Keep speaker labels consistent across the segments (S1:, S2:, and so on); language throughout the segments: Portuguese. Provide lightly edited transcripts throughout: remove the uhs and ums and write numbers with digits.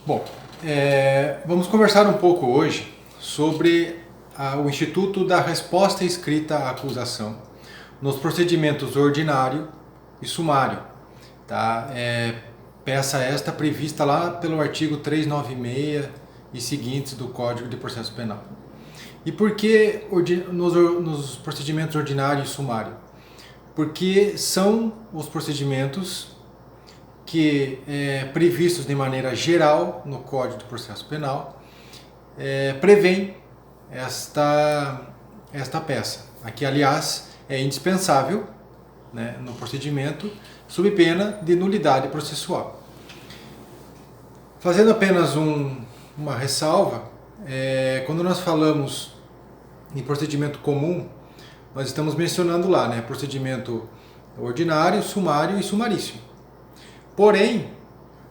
S1: Bom, vamos conversar um pouco hoje sobre o Instituto da Resposta Escrita à Acusação nos procedimentos ordinário e sumário. Tá? Peça esta prevista lá pelo artigo 396 e seguintes do Código de Processo Penal. E por que nos procedimentos ordinário e sumário? Porque são os procedimentos que, previstos de maneira geral no Código de Processo Penal, prevêem esta peça. Aqui, aliás, é indispensável, né, no procedimento, sob pena de nulidade processual. Fazendo apenas uma ressalva, quando nós falamos em procedimento comum, nós estamos mencionando lá, né, procedimento ordinário, sumário e sumaríssimo. Porém,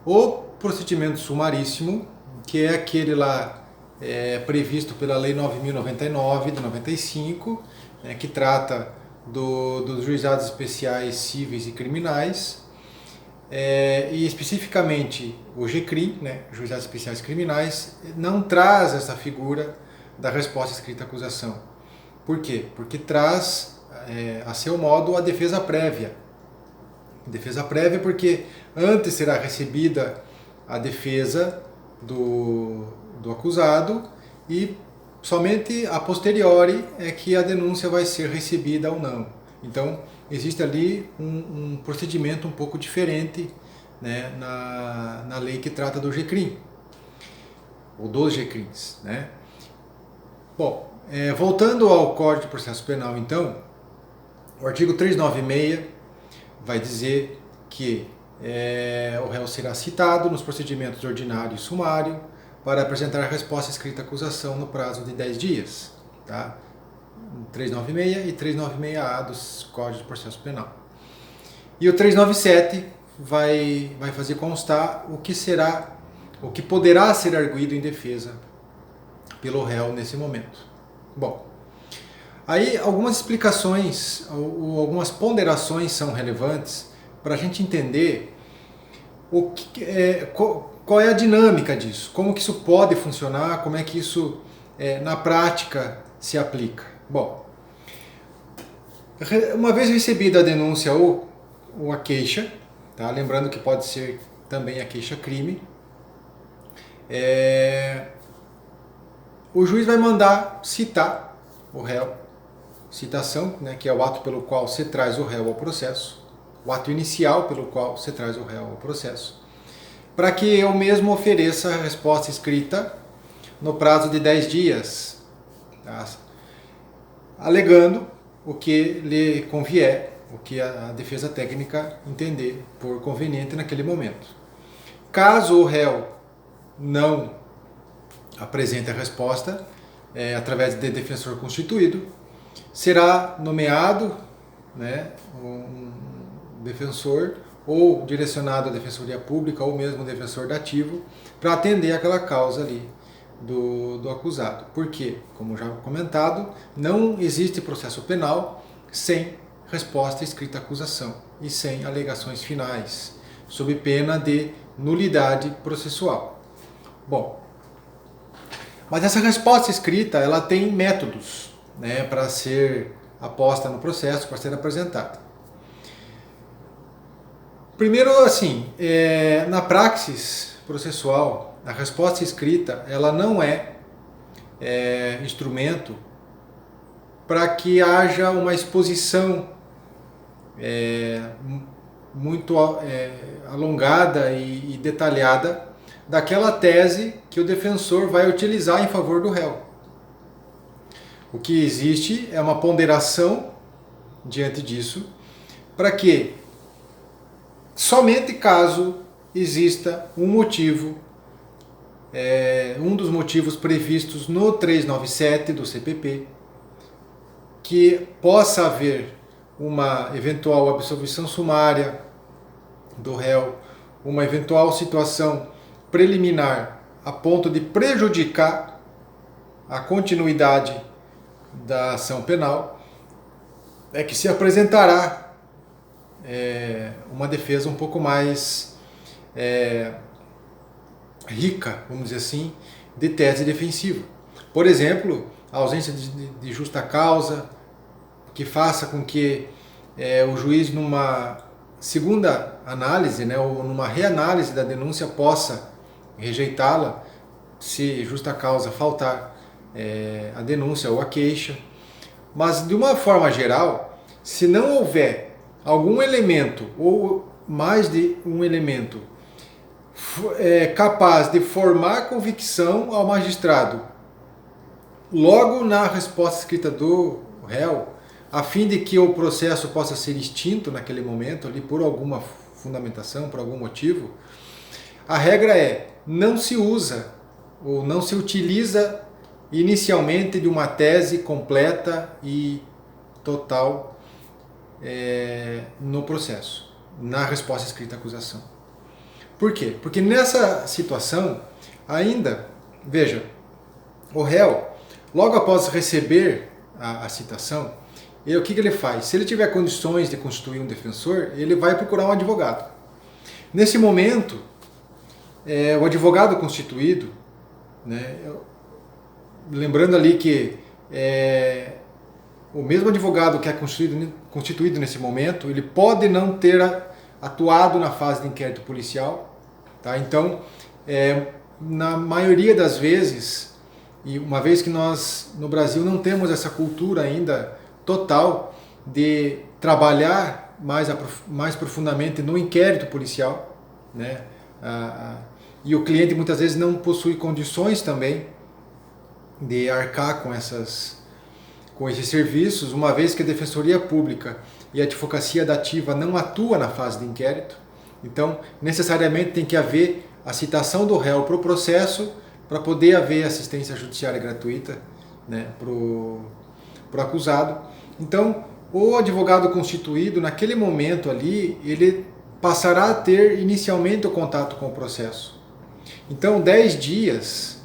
S1: o procedimento sumaríssimo, que é aquele lá previsto pela Lei 9.099 de 95, né, que trata dos juizados especiais cíveis e criminais, e especificamente o GCRIM, né, Juizados Especiais Criminais, não traz essa figura da resposta escrita à acusação. Por quê? Porque traz, a seu modo, a defesa prévia. Defesa prévia porque antes será recebida a defesa do acusado e somente a posteriori é que a denúncia vai ser recebida ou não. Então, existe ali um procedimento um pouco diferente, né, na lei que trata do GCRIM, ou dos GCRIMs, né? Bom, voltando ao Código de Processo Penal, então, o artigo 396 vai dizer que o réu será citado nos procedimentos ordinário e sumário para apresentar a resposta escrita à acusação no prazo de 10 dias. Tá? 396 e 396A do Código de Processo Penal. E o 397 vai fazer constar o que poderá ser arguido em defesa pelo réu nesse momento. Bom, aí algumas explicações ou algumas ponderações são relevantes para a gente entender qual é a dinâmica disso, como que isso pode funcionar, como é que isso na prática se aplica. Bom, uma vez recebida a denúncia ou a queixa, tá? Lembrando que pode ser também a queixa-crime, o juiz vai mandar citar o réu. Citação, né, que é o ato pelo qual se traz o réu ao processo, o ato inicial pelo qual se traz o réu ao processo, para que eu mesmo ofereça a resposta escrita no prazo de 10 dias, tá? Alegando o que lhe convier, o que a defesa técnica entender por conveniente naquele momento. Caso o réu não apresente a resposta, através de defensor constituído, será nomeado, né, um defensor ou direcionado à Defensoria Pública ou mesmo defensor dativo para atender aquela causa ali do acusado. Porque, como já comentado, não existe processo penal sem resposta escrita à acusação e sem alegações finais, sob pena de nulidade processual. Bom, mas essa resposta escrita ela tem métodos, né, para ser aposta no processo, para ser apresentada. Primeiro, assim, na praxis processual, a resposta escrita ela não é instrumento para que haja uma exposição muito alongada e detalhada daquela tese que o defensor vai utilizar em favor do réu. O que existe é uma ponderação diante disso, para que somente caso exista um motivo, um dos motivos previstos no 397 do CPP, que possa haver uma eventual absolvição sumária do réu, uma eventual situação preliminar a ponto de prejudicar a continuidade da ação penal, é que se apresentará uma defesa um pouco mais rica, vamos dizer assim, de tese defensiva. Por exemplo, a ausência de justa causa, que faça com que o juiz, numa segunda análise, né, ou numa reanálise da denúncia, possa rejeitá-la se justa causa faltar a denúncia ou a queixa. Mas, de uma forma geral, se não houver algum elemento ou mais de um elemento capaz de formar convicção ao magistrado logo na resposta escrita do réu, a fim de que o processo possa ser extinto naquele momento, ali por alguma fundamentação, por algum motivo, a regra é: não se usa ou não se utiliza inicialmente de uma tese completa e total no processo, na resposta escrita à acusação. Por quê? Porque nessa situação, ainda, veja, o réu, logo após receber a citação, o que ele faz? Se ele tiver condições de constituir um defensor, ele vai procurar um advogado. Nesse momento, o advogado constituído, né, lembrando ali que o mesmo advogado que é constituído nesse momento, ele pode não ter atuado na fase de inquérito policial, tá? Então, na maioria das vezes, e uma vez que nós no Brasil não temos essa cultura ainda total de trabalhar mais profundamente no inquérito policial, né? E o cliente muitas vezes não possui condições também de arcar com esses serviços, uma vez que a Defensoria Pública e a Advocacia Dativa não atua na fase de inquérito. Então, necessariamente tem que haver a citação do réu para o processo para poder haver assistência judiciária gratuita, né, para o acusado. Então, o advogado constituído, naquele momento ali, ele passará a ter inicialmente o contato com o processo. Então, 10 dias,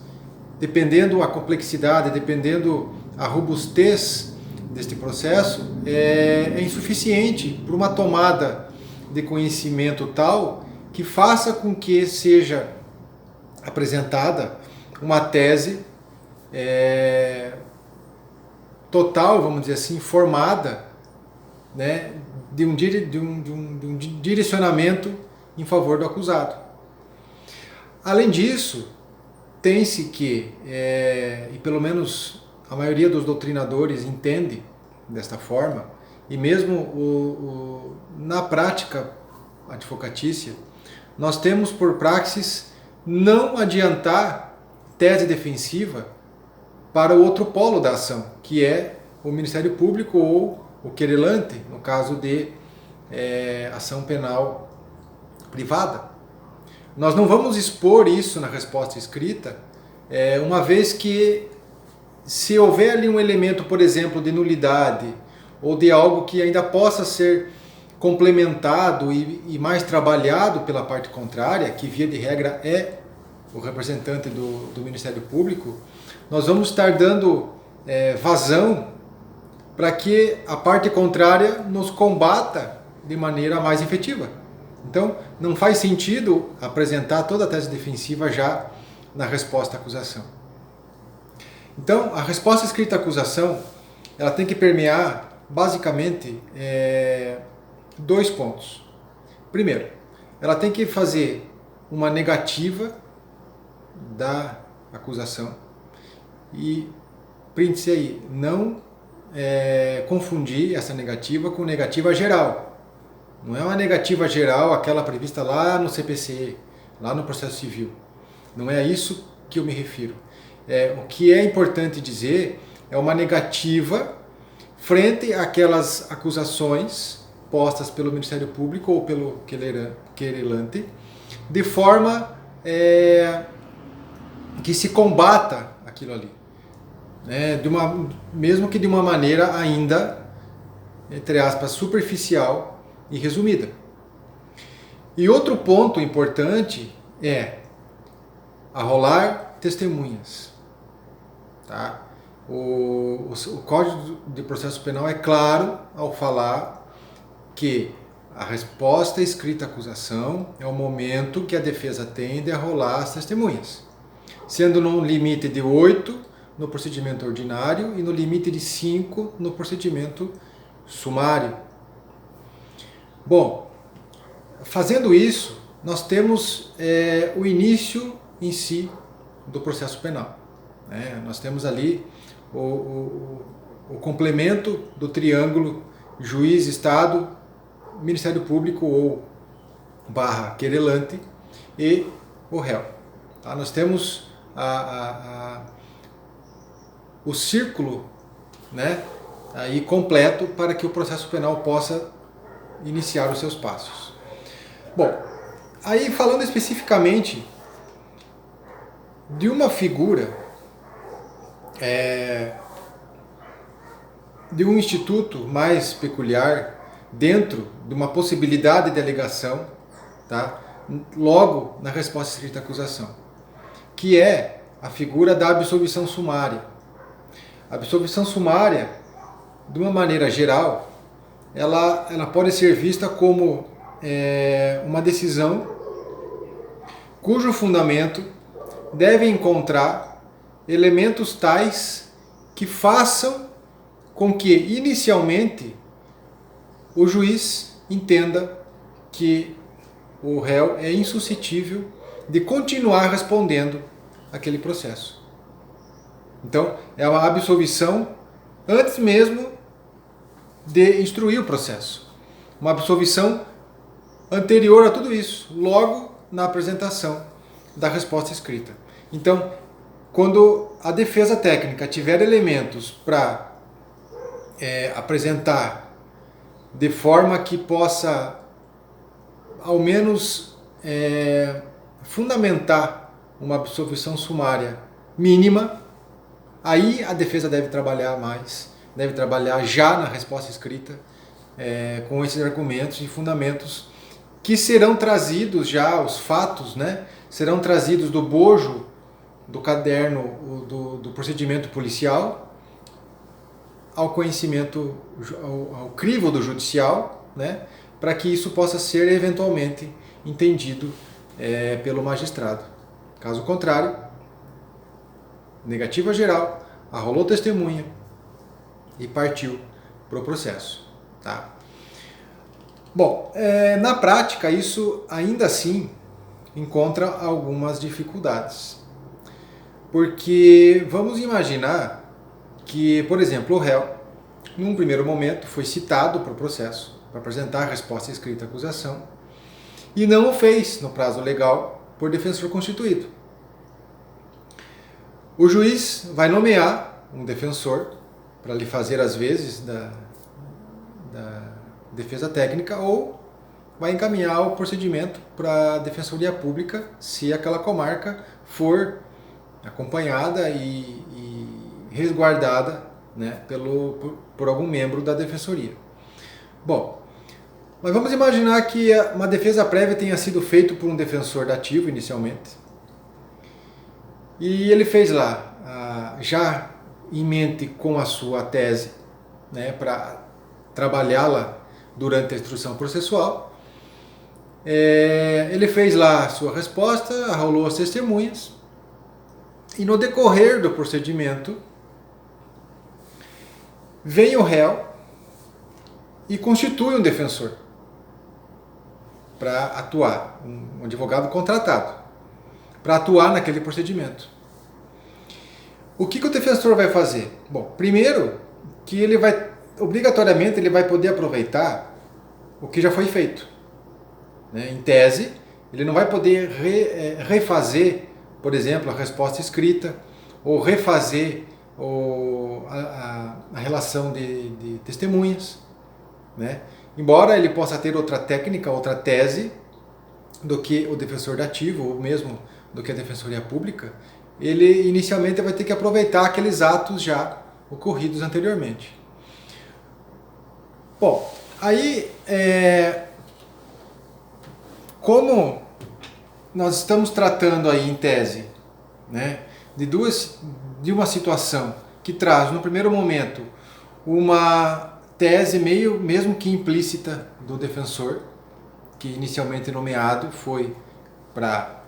S1: dependendo a complexidade, dependendo a robustez deste processo, é insuficiente para uma tomada de conhecimento tal que faça com que seja apresentada uma tese total, vamos dizer assim, formada, né, de um direcionamento em favor do acusado. Além disso, tem-se que, e pelo menos a maioria dos doutrinadores entende desta forma, e mesmo na prática advocatícia, nós temos por praxis não adiantar tese defensiva para o outro polo da ação, que é o Ministério Público ou o querelante, no caso de ação penal privada. Nós não vamos expor isso na resposta escrita, uma vez que, se houver ali um elemento, por exemplo, de nulidade ou de algo que ainda possa ser complementado e mais trabalhado pela parte contrária, que via de regra é o representante do Ministério Público, nós vamos estar dando vazão para que a parte contrária nos combata de maneira mais efetiva. Então, não faz sentido apresentar toda a tese defensiva já na resposta à acusação. Então, a resposta escrita à acusação, ela tem que permear, basicamente, 2 pontos. Primeiro, ela tem que fazer uma negativa da acusação e, print-se aí, não confundir essa negativa com negativa geral. Não é uma negativa geral, aquela prevista lá no CPC, lá no processo civil. Não é a isso que eu me refiro. O que é importante dizer é uma negativa frente àquelas acusações postas pelo Ministério Público ou pelo querelante, de forma que se combata aquilo ali. Mesmo que de uma maneira ainda, entre aspas, superficial e resumida. E outro ponto importante é arrolar testemunhas. Tá? O Código de Processo Penal é claro ao falar que A resposta escrita à acusação é o momento que a defesa tem de arrolar as testemunhas, sendo no limite de 8 no procedimento ordinário e no limite de 5 no procedimento sumário. Bom, fazendo isso, nós temos o início em si do processo penal. Né? Nós temos ali o complemento do triângulo juiz, Estado, Ministério Público ou / querelante e o réu. Tá? Nós temos o círculo, né, aí completo para que o processo penal possa iniciar os seus passos. Bom, aí falando especificamente de uma figura de um instituto mais peculiar dentro de uma possibilidade de alegação, tá? Logo na resposta escrita à acusação, que é a figura da absolvição sumária. A absolvição sumária, de uma maneira geral, ela pode ser vista como uma decisão cujo fundamento deve encontrar elementos tais que façam com que, inicialmente, o juiz entenda que o réu é insuscetível de continuar respondendo aquele processo. Então, é uma absolvição antes mesmo de instruir o processo. Uma absolvição anterior a tudo isso, logo na apresentação da resposta escrita. Então, quando a defesa técnica tiver elementos para apresentar de forma que possa, ao menos, fundamentar uma absolvição sumária mínima, aí a defesa deve trabalhar mais, deve trabalhar já na resposta escrita, com esses argumentos e fundamentos que serão trazidos já, os fatos, né, serão trazidos do bojo do caderno do procedimento policial ao conhecimento, ao crivo do judicial, né, para que isso possa ser eventualmente entendido pelo magistrado. Caso contrário, negativa geral, arrolou testemunha e partiu para o processo. Tá? Bom, na prática isso ainda assim encontra algumas dificuldades. Porque vamos imaginar que, por exemplo, o réu, num primeiro momento, foi citado para o processo, para apresentar a resposta escrita à acusação, e não o fez no prazo legal por defensor constituído. O juiz vai nomear um defensor para lhe fazer as vezes da defesa técnica ou vai encaminhar o procedimento para a Defensoria Pública se aquela comarca for acompanhada e resguardada, né, por algum membro da Defensoria. Bom, mas vamos imaginar que uma defesa prévia tenha sido feita por um defensor dativo inicialmente e ele fez lá, já em mente com a sua tese, né, para trabalhá-la durante a instrução processual. Ele fez lá a sua resposta, arrolou as testemunhas e no decorrer do procedimento vem o réu e constitui um defensor para atuar, um advogado contratado, para atuar naquele procedimento. O que o defensor vai fazer? Bom, primeiro que ele vai, obrigatoriamente, ele vai poder aproveitar o que já foi feito. Né? Em tese, ele não vai poder refazer, por exemplo, a resposta escrita, ou refazer a relação de testemunhas, né? Embora ele possa ter outra técnica, outra tese do que o defensor dativo, ou mesmo do que a Defensoria Pública, ele inicialmente vai ter que aproveitar aqueles atos já ocorridos anteriormente. Bom, aí, como nós estamos tratando aí em tese, né, de uma situação que traz, no primeiro momento, uma tese mesmo que implícita do defensor, que inicialmente nomeado foi para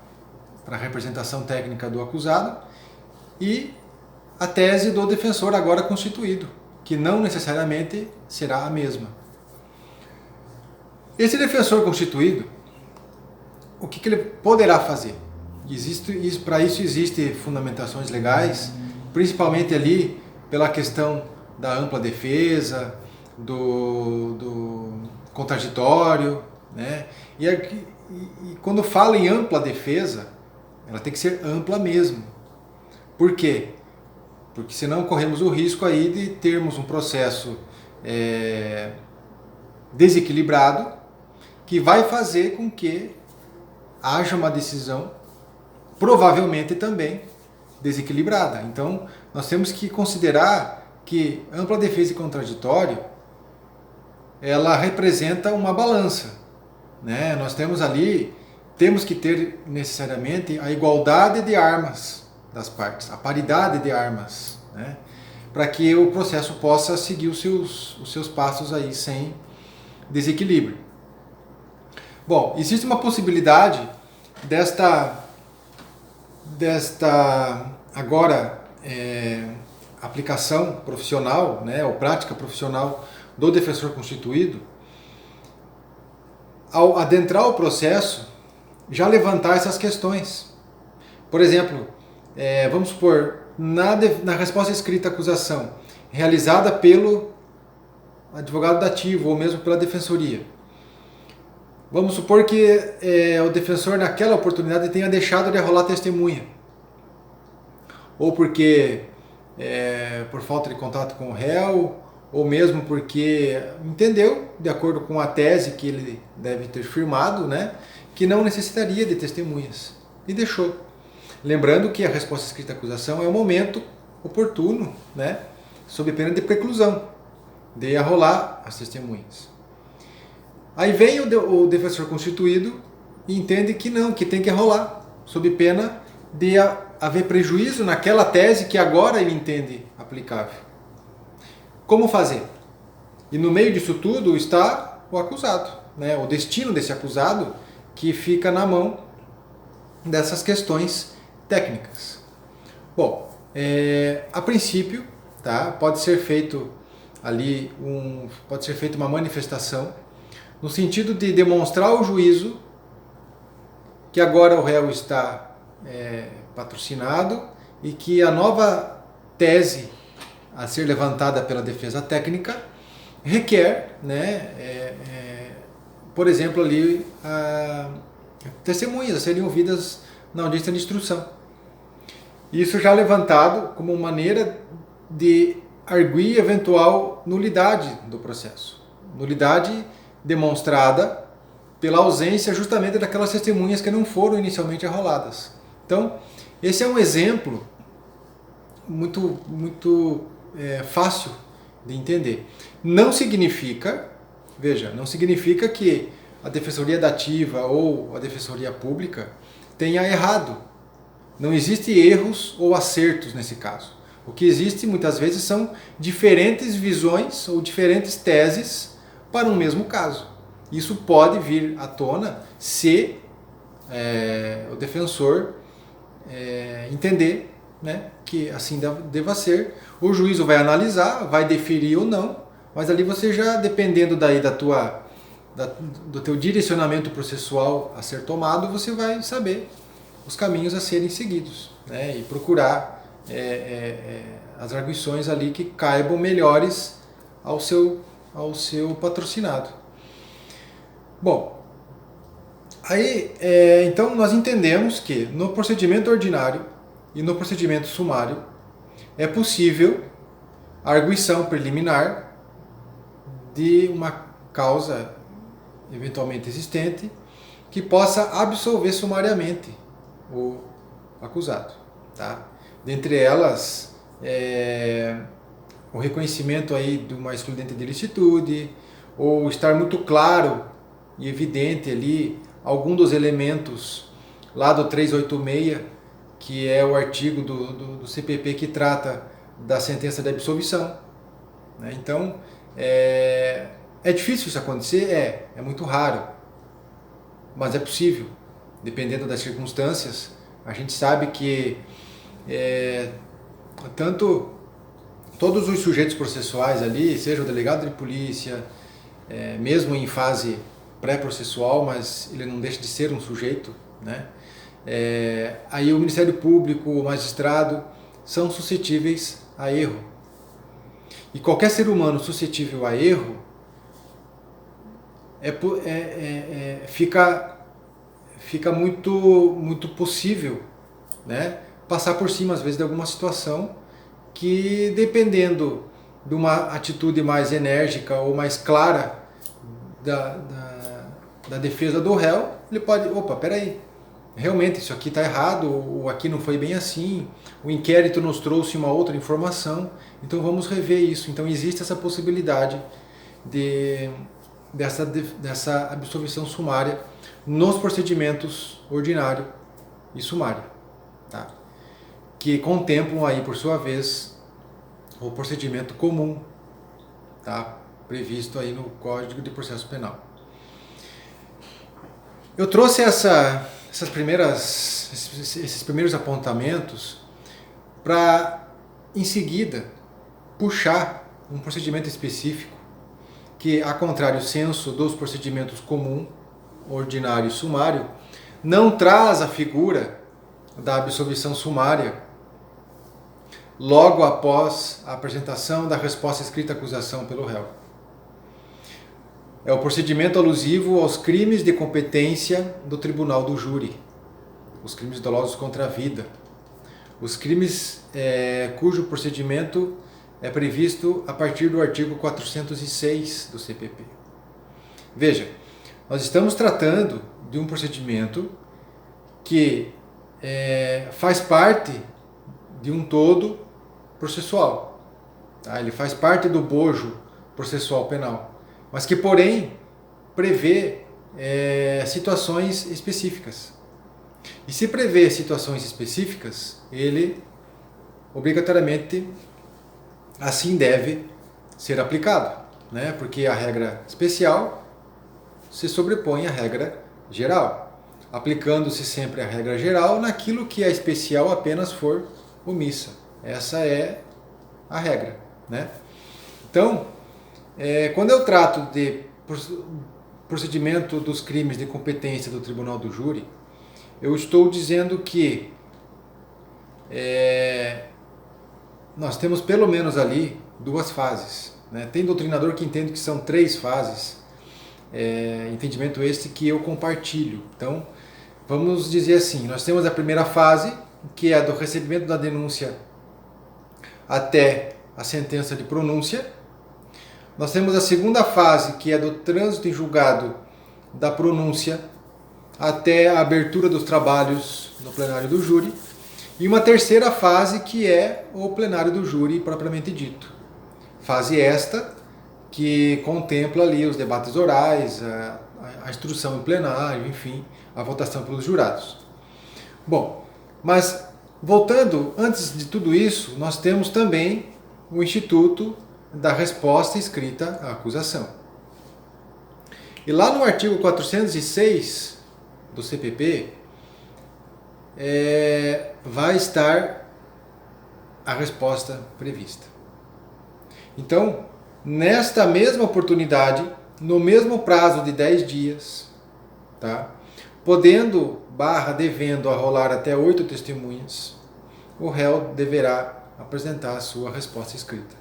S1: a representação técnica do acusado, e a tese do defensor agora constituído, que não necessariamente será a mesma. Esse defensor constituído, o que ele poderá fazer? Para isso existem fundamentações legais, principalmente ali pela questão da ampla defesa, do contraditório, né? E quando fala em ampla defesa, ela tem que ser ampla mesmo. Por quê? Porque senão corremos o risco aí de termos um processo desequilibrado, que vai fazer com que haja uma decisão provavelmente também desequilibrada. Então, nós temos que considerar que ampla defesa e contraditório, ela representa uma balança, né? Nós temos que ter necessariamente a igualdade de armas das partes, a paridade de armas, né? Para que o processo possa seguir os seus passos aí sem desequilíbrio. Bom, existe uma possibilidade desta agora aplicação profissional, né, ou prática profissional do defensor constituído, ao adentrar o processo, já levantar essas questões. Por exemplo, vamos supor, na resposta escrita à acusação, realizada pelo advogado dativo ou mesmo pela defensoria, vamos supor que o defensor naquela oportunidade tenha deixado de arrolar testemunha, ou porque por falta de contato com o réu, ou mesmo porque entendeu, de acordo com a tese que ele deve ter firmado, né, que não necessitaria de testemunhas, e deixou. Lembrando que a resposta escrita à acusação é o momento oportuno, né, sob pena de preclusão, de arrolar as testemunhas. Aí vem o defensor constituído e entende que não, que tem que arrolar, sob pena de haver prejuízo naquela tese que agora ele entende aplicável. Como fazer? E no meio disso tudo está o acusado, né? O destino desse acusado, que fica na mão dessas questões técnicas. Bom, a princípio, tá? Pode ser feito uma manifestação no sentido de demonstrar ao juízo que agora o réu está patrocinado e que a nova tese a ser levantada pela defesa técnica requer, né, por exemplo, ali testemunhas a serem ouvidas na audiência de instrução. Isso já levantado como maneira de arguir eventual nulidade do processo. Nulidade demonstrada pela ausência justamente daquelas testemunhas que não foram inicialmente arroladas. Então, esse é um exemplo muito fácil de entender. Não significa que a Defensoria Dativa ou a Defensoria Pública tenha errado. Não existem erros ou acertos nesse caso. O que existe muitas vezes são diferentes visões ou diferentes teses para um mesmo caso. Isso pode vir à tona se o defensor entender, né, que assim deva ser. O juízo vai analisar, vai deferir ou não, mas ali você já, dependendo daí do teu direcionamento processual a ser tomado, você vai saber os caminhos a serem seguidos, né, e procurar as arguições ali que caibam melhores ao seu patrocinado. Bom, aí então nós entendemos que no procedimento ordinário e no procedimento sumário é possível a arguição preliminar de uma causa eventualmente existente que possa absolver sumariamente o acusado, tá? Dentre elas, o reconhecimento aí de uma excludente de ilicitude, ou estar muito claro e evidente ali algum dos elementos lá do 386, que é o artigo do CPP que trata da sentença de absolvição, né? Então, é difícil isso acontecer? É muito raro, mas é possível, dependendo das circunstâncias. A gente sabe que tanto todos os sujeitos processuais ali, seja o delegado de polícia, mesmo em fase pré-processual, mas ele não deixa de ser um sujeito, né? Aí o Ministério Público, o magistrado, são suscetíveis a erro. E qualquer ser humano suscetível a erro fica muito possível, né, passar por cima, às vezes, de alguma situação que, dependendo de uma atitude mais enérgica ou mais clara da defesa do réu, ele pode, opa, peraí, realmente isso aqui está errado, ou aqui não foi bem assim, o inquérito nos trouxe uma outra informação, então vamos rever isso. Então existe essa possibilidade dessa absolvição sumária nos procedimentos ordinário e sumário, tá? Que contemplam aí, por sua vez, o procedimento comum, tá? Previsto aí no Código de Processo Penal. Eu trouxe esses primeiros apontamentos para, em seguida, puxar um procedimento específico que, a contrário senso dos procedimentos comum, ordinário e sumário, não traz a figura da absolvição sumária logo após a apresentação da resposta escrita à acusação pelo réu. É o procedimento alusivo aos crimes de competência do tribunal do júri, os crimes dolosos contra a vida, os crimes cujo procedimento é previsto a partir do artigo 406 do CPP. Veja, nós estamos tratando de um procedimento que faz parte de um todo processual. Tá? Ele faz parte do bojo processual penal, mas que, porém, prevê situações específicas. E se prevê situações específicas, ele obrigatoriamente assim deve ser aplicado, né? Porque a regra especial se sobrepõe à regra geral, aplicando-se sempre a regra geral naquilo que a especial apenas for omissa. Essa é a regra, né? Então, quando eu trato de procedimento dos crimes de competência do Tribunal do Júri, eu estou dizendo que nós temos pelo menos ali duas fases, né? Tem doutrinador que entende que são 3 fases, entendimento este que eu compartilho. Então, vamos dizer assim, nós temos a primeira fase, que é a do recebimento da denúncia até a sentença de pronúncia. Nós temos a segunda fase, que é do trânsito em julgado da pronúncia até a abertura dos trabalhos no plenário do júri. E uma terceira fase, que é o plenário do júri propriamente dito. Fase esta que contempla ali os debates orais, a instrução em plenário, enfim, a votação pelos jurados. Bom, mas voltando, antes de tudo isso, nós temos também o instituto da resposta escrita à acusação. E lá no artigo 406 do CPP, vai estar a resposta prevista. Então, nesta mesma oportunidade, no mesmo prazo de 10 dias, tá? Podendo, devendo arrolar até 8 testemunhas, o réu deverá apresentar a sua resposta escrita.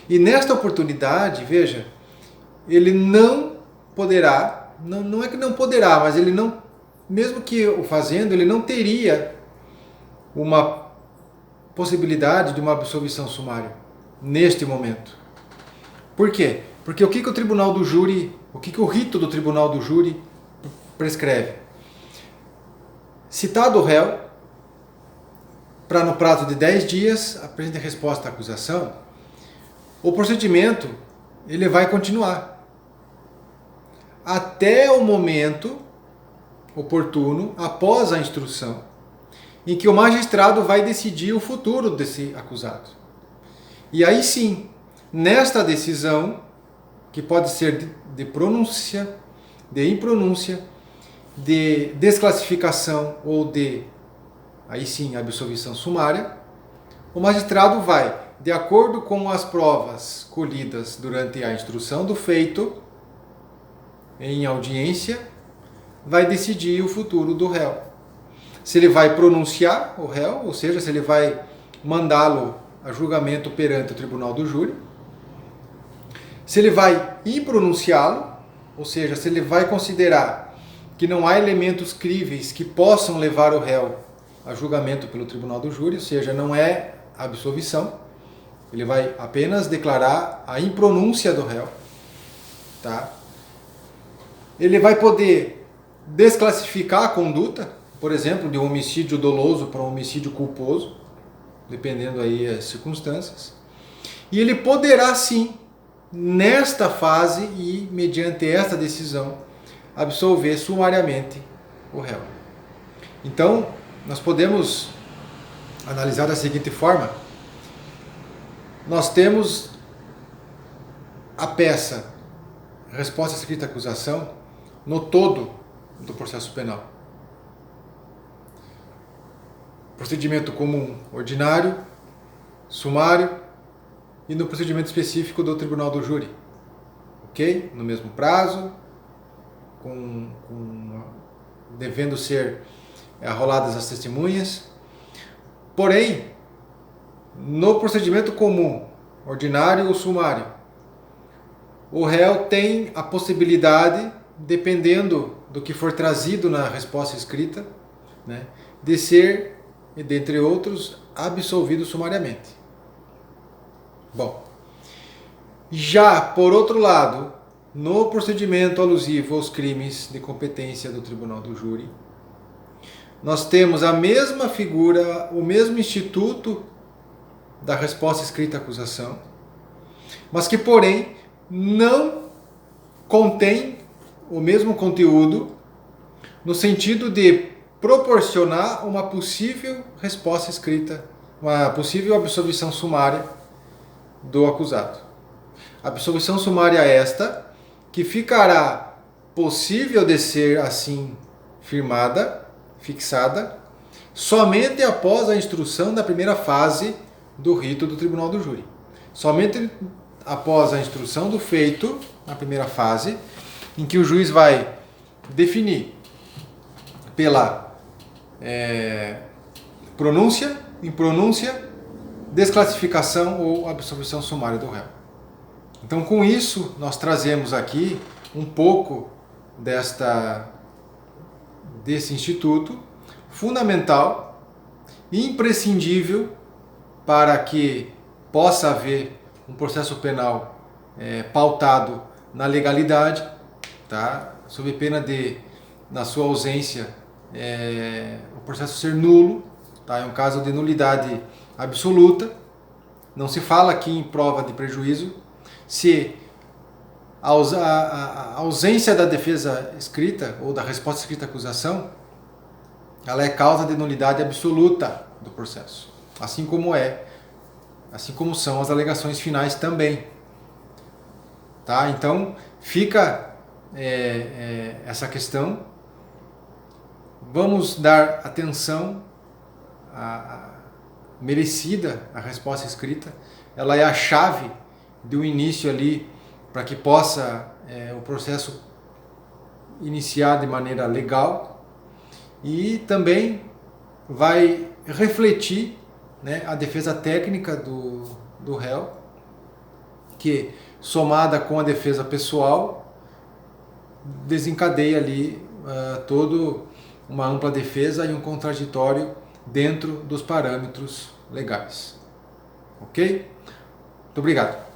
S1: E nesta oportunidade, veja, ele não poderá, não é que não poderá, mas ele não, mesmo que o fazendo, ele não teria uma possibilidade de uma absolvição sumária neste momento. Por quê? Porque o que o tribunal do júri, o que o rito do tribunal do júri prescreve? Citado o réu, para no prazo de 10 dias apresentar resposta à acusação, o procedimento ele vai continuar até o momento oportuno, após a instrução, em que o magistrado vai decidir o futuro desse acusado. E aí sim, nesta decisão, que pode ser de pronúncia, de impronúncia, de desclassificação ou de, aí sim, absolvição sumária, o magistrado vai, de acordo com as provas colhidas durante a instrução do feito, em audiência, vai decidir o futuro do réu. Se ele vai pronunciar o réu, ou seja, se ele vai mandá-lo a julgamento perante o tribunal do júri, se ele vai impronunciá-lo, ou seja, se ele vai considerar que não há elementos críveis que possam levar o réu a julgamento pelo tribunal do júri, ou seja, não é absolvição, ele vai apenas declarar a impronúncia do réu, tá? Ele vai poder desclassificar a conduta, por exemplo, de um homicídio doloso para um homicídio culposo, dependendo aí das circunstâncias. E ele poderá sim, nesta fase e mediante esta decisão, absolver sumariamente o réu. Então, nós podemos analisar da seguinte forma: nós temos a peça resposta escrita à acusação no todo do processo penal. Procedimento comum ordinário, sumário e no procedimento específico do tribunal do júri. Ok? No mesmo prazo, devendo ser arroladas as testemunhas. Porém, no procedimento comum, ordinário ou sumário, o réu tem a possibilidade, dependendo do que for trazido na resposta escrita, né, de ser, dentre outros, absolvido sumariamente. Bom, já por outro lado, no procedimento alusivo aos crimes de competência do tribunal do júri, nós temos a mesma figura, o mesmo instituto da resposta escrita à acusação, mas que, porém, não contém o mesmo conteúdo no sentido de proporcionar uma possível resposta escrita, uma possível absolvição sumária do acusado. Absolvição sumária esta que ficará possível de ser assim firmada, fixada, somente após a instrução da primeira fase do rito do tribunal do júri. Somente após a instrução do feito, na primeira fase, em que o juiz vai definir pela pronúncia, impronúncia, desclassificação ou absolvição sumária do réu. Então, com isso, nós trazemos aqui um pouco desse instituto fundamental e imprescindível para que possa haver um processo penal pautado na legalidade, tá? Sob pena de, na sua ausência, o processo ser nulo, tá? É um caso de nulidade absoluta. Não se fala aqui em prova de prejuízo se a ausência da defesa escrita ou da resposta escrita à acusação, ela é causa de nulidade absoluta do processo, assim como são as alegações finais também, tá? Então fica essa questão. Vamos dar atenção merecida à resposta escrita. Ela é a chave do início ali para que possa o processo iniciar de maneira legal, e também vai refletir, né, a defesa técnica do réu, que, somada com a defesa pessoal, desencadeia ali toda uma ampla defesa e um contraditório dentro dos parâmetros legais. Ok? Muito obrigado.